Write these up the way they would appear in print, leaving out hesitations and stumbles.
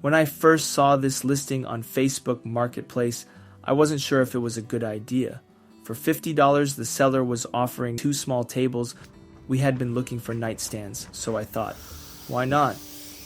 When I first saw this listing on Facebook Marketplace, I wasn't sure if it was a good idea. For $50, the seller was offering 2 small tables. We had been looking for nightstands, so I thought, why not?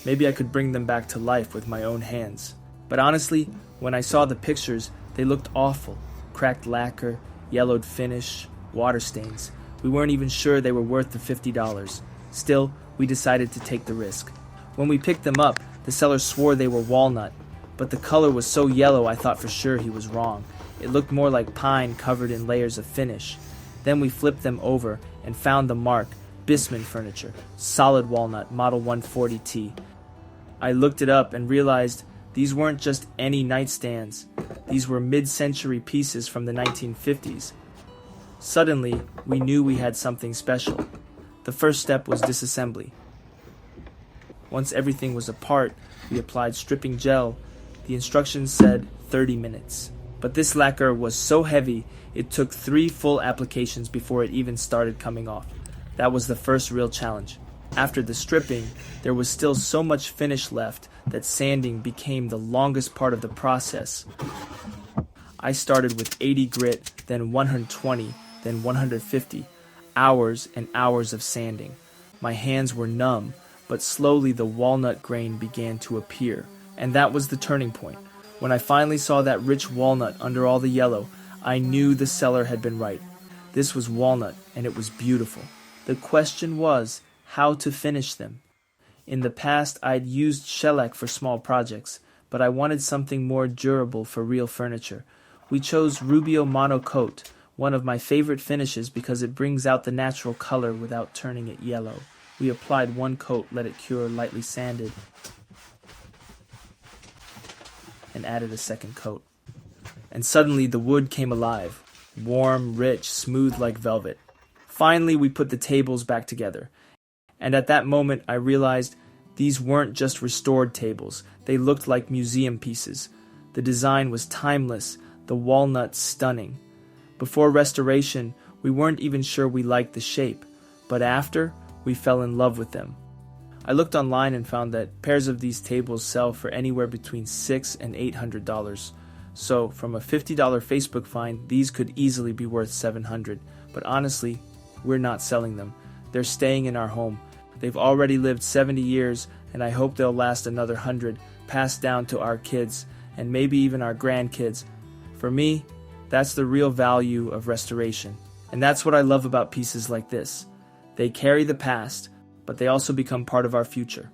Maybe I could bring them back to life with my own hands. But honestly, when I saw the pictures, they looked awful. Cracked lacquer, yellowed finish, water stains. We weren't even sure they were worth the $50. Still, we decided to take the risk. When we picked them up, the seller swore they were walnut, but the color was so yellow I thought for sure he was wrong. It looked more like pine covered in layers of finish. Then we flipped them over and found the mark, Bisman Furniture, solid walnut, model 140T. I looked it up and realized these weren't just any nightstands. These were mid-century pieces from the 1950s. Suddenly, we knew we had something special. The first step was disassembly. Once everything was apart, we applied stripping gel. The instructions said 30 minutes. But this lacquer was so heavy, it took 3 full applications before it even started coming off. That was the first real challenge. After the stripping, there was still so much finish left that sanding became the longest part of the process. I started with 80 grit, then 120, then 150. Hours and hours of sanding. My hands were numb, but slowly the walnut grain began to appear. And that was the turning point. When I finally saw that rich walnut under all the yellow, I knew the seller had been right. This was walnut, and it was beautiful. The question was how to finish them. In the past, I'd used shellac for small projects, but I wanted something more durable for real furniture. We chose Rubio Monocoat, one of my favorite finishes because it brings out the natural color without turning it yellow. We applied 1 coat, let it cure, lightly sanded, and added a 2nd coat. And suddenly the wood came alive, warm, rich, smooth like velvet. Finally, we put the tables back together. And at that moment, I realized these weren't just restored tables. They looked like museum pieces. The design was timeless, the walnut stunning. Before restoration, we weren't even sure we liked the shape, but after, we fell in love with them. I looked online and found that pairs of these tables sell for anywhere between $600 and $800. So, from a $50 Facebook find, these could easily be worth $700. But honestly, we're not selling them. They're staying in our home. They've already lived 70 years, and I hope they'll last another 100, passed down to our kids, and maybe even our grandkids. For me, that's the real value of restoration. And that's what I love about pieces like this. They carry the past, but they also become part of our future.